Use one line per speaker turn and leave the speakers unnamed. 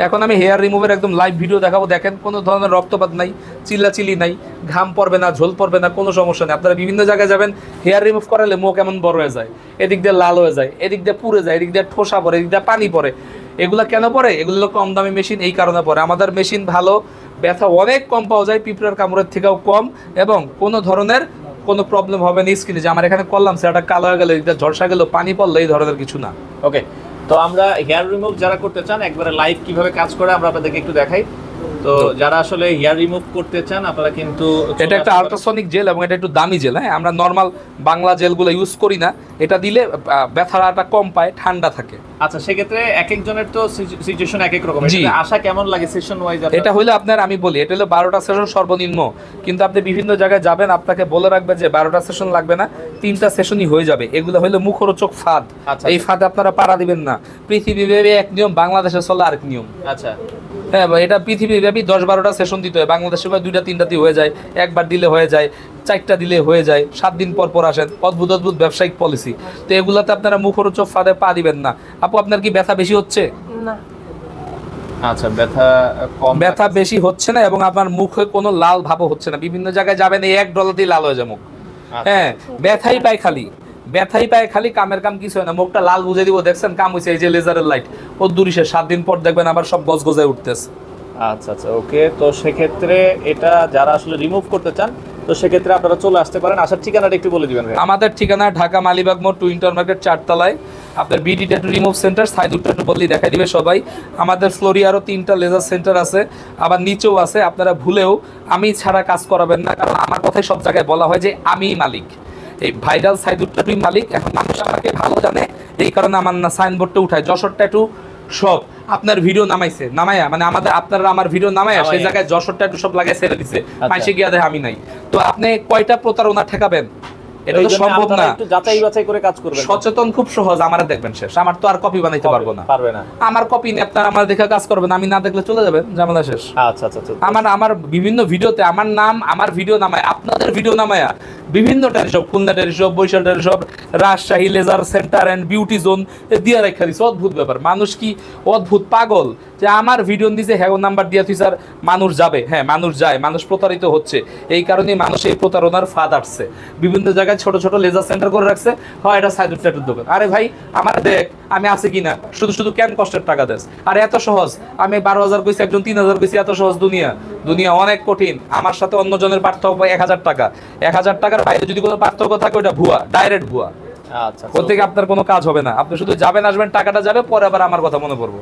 এখন আমি হেয়ার রিমুভের একদম লাইভ ভিডিও দেখাবো, দেখেন কোনো ধরনের রক্তপাত নাই, চিল্লাচিল্লি নাই, ঘাম পড়বে না, ঝোল পড়বে না, কোনো সমস্যা নেই। আপনারা বিভিন্ন জায়গায় যাবেন, হেয়ার রিমুভ করালে মুখ এমন বড় হয়ে যায়, এদিক দিয়ে লাল হয়ে যায়, এদিক দিয়ে পুড়ে যায়, এদিক দিয়ে ঠোসা পড়ে, এদিক দিয়ে পানি পড়ে। এগুলো কেন পড়ে? এগুলো কম দামি মেশিন, এই কারণে পড়ে। আমাদের মেশিন ভালো, ব্যথা অনেক কম পাওয়া যায়, পিঁপড়ার কামড়ের থেকেও কম, এবং কোনো ধরনের কোনো প্রবলেম হবে না স্কিনে, যে আমার এখানে করলাম সেটা কালো হয়ে গেল, এটা ঝলসা গেল, পানি পড়লো, এই ধরনের কিছু না।
ওকে, তো আমরা হেয়ার রিমুভ যারা করতে চান একবারে লাইভ কিভাবে কাজ করে আমরা আপনাদেরকে একটু দেখাই। তো যারা আসলে হেয়ার রিমুভ করতে চান আপনারা কিন্তু,
এটা একটা আল্ট্রাসনিক জেল এবং এটা একটু দামি জেল। হ্যাঁ, আমরা নর্মাল বাংলা জেলগুলো ইউজ করি না, এটা দিলে ব্যথাটা কম পায়, ঠান্ডা থাকে।
আচ্ছা, সেক্ষেত্রে এক একজনের তো সিচুয়েশন এক এক রকম, আশা কেমন লাগে সেশন ওয়াইজ?
এটা হলো আপনার, আমি বলি এটা হলো 12টা সেশন সর্বনিম্ন, কিন্তু আপনি বিভিন্ন জায়গায় যাবেন, আপনাকে বলে রাখবে যে 12টা সেশন লাগবে না, 3টা সেশনই হয়ে যাবে। এগুলো হলো মুখরোচক ফাঁদ। এই ফাঁদে আপনারা পাড়া দিবেন না। পৃথিবীব্যাপী এক নিয়ম, বাংলাদেশে চলে আরেক নিয়ম।
আচ্ছা,
হ্যাঁ, এটা পৃথিবীব্যাপী 10-12টা সেশন দিতে হয়, বাংলাদেশে 2-3টাতে হয়ে যায়, একবার দিলে হয়ে যায়, 4টা দিলে হয়ে যায়, 7 দিন পর পর আসেন। অদ্ভুত অদ্ভুত ব্যবসায়িক পলিসি। তো এগুলাতে আপনারা মুখরোচক ফাঁদে পা দিবেন না। আপু, আপনার কি ব্যথা বেশি হচ্ছে?
না।
আচ্ছা, ব্যথা
বেশি হচ্ছে না, এবং আপনার মুখে কোনো লাল ভাবও হচ্ছে না। বিভিন্ন জায়গায় যাবেন, এই $1 দিয়ে লাল হয়ে যায় মুখ। হ্যাঁ, ব্যথাই পায় খালি, কামের কাম কিছু হয় না। মুখটা লাল বুঝে দিব, দেখছেন কাম হয়েছে, এই যে লেজারের লাইট, ও দূরিশে 7 দিন পর দেখবেন আবার সব গজগজায় উঠতেছে।
আচ্ছা আচ্ছা, ওকে। তো সেক্ষেত্রে এটা যারা আসলে রিমুভ করতে চান, তো সেক্ষেত্রে আপনারা চলে আসতে পারেন। আসার ঠিকানাটা একটু বলে দিবেন।
আমাদের ঠিকানা ঢাকা মালিবাগ মোড়, টু ইন্টার মার্কেট, 4 তলায়। আপনার BD tattoo remove centre, Saidur tattoo বললেই দেখাই দিবে সবাই। আমাদের ফ্লোরে আরও 3টা লেজার সেন্টার আছে, আবার নিচেও আছে। আপনারা ভুলেও আমি ছাড়া কাজ করাবেন না, কারণ আমার কথাই সব জায়গায় বলা হয় যে আমি মালিক, এই ভাইরাল সাইদুর ট্যাটুই মালিক। এখন মানুষ আমাকে ভালো জানে, এই কারণে আমার না সাইনবোর্ডটা উঠায় যশোর ট্যাটু সব। আপনার ভিডিও নামায়া মানে আপনারা আমার ভিডিও নামায়া সেই জায়গায় যশোর ট্যাটু সব লাগাই ছেড়ে দিছে, মাইসে গিয়া দেখে আমি নাই। তো আপনি কয়টা প্রতারণা ঠেকাবেন? এটা তো সম্ভব না।
একটু যাচাই বাছাই করে কাজ করবেন।
সচেতন খুব সহজ, আমারে দেখবেন শেষ। আমার তো আর কপি বানাইতে পারবো না,
পারবে না।
আমার কপি নিয়ে আপনারা আমার দেখে কাজ করবেন, আমি না দেখলে চলে যাবেন, ঝামেলা শেষ।
আচ্ছা আচ্ছা আচ্ছা,
আমার বিভিন্ন ভিডিওতে আমার নাম, আমার ভিডিও নামায়, আপনাদের ভিডিও নামায়া বিভিন্ন সব, খুলনা সব, বরিশাল সব, Rajshahi laser centre and beauty zone দিয়ে রেখা দিচ্ছে। অদ্ভুত ব্যাপার, মানুষ কি অদ্ভুত পাগল যে আমার ভিডিও দিছে, হ্যাঁ নাম্বার দিয়ে তুই স্যার, মানুষ যাবে। হ্যাঁ, মানুষ যায়, মানুষ প্রতারিত হচ্ছে। এই কারণে মানুষ এই প্রতারণার ফাঁদ আসছে, বিভিন্ন জায়গায় ছোট ছোট লেজার সেন্টার করে রাখছে। হয় এটা সাইদুর ট্যাটুর দোকান। আরে ভাই, আমার দেখ আমি আছি কিনা, শুধু শুধু কেন কষ্টের টাকা দেস? আর এত সহজ, আমি 12,000 কইছি, একজন 3,000 কইছি, এত সহজ দুনিয়া অনেক কঠিন। আমার সাথে অন্য জনের পার্থক্য 1,000 টাকা। 1,000 টাকার বাইরে যদি কোনো পার্থক্য থাকে, ওটা ভুয়া, ডাইরেক্ট ভুয়া।
আচ্ছা,
ওর থেকে আপনার কোনো কাজ হবে না। আপনি শুধু যাবেন, আসবেন, টাকাটা যাবে, পরে আবার আমার কথা মনে পড়বো।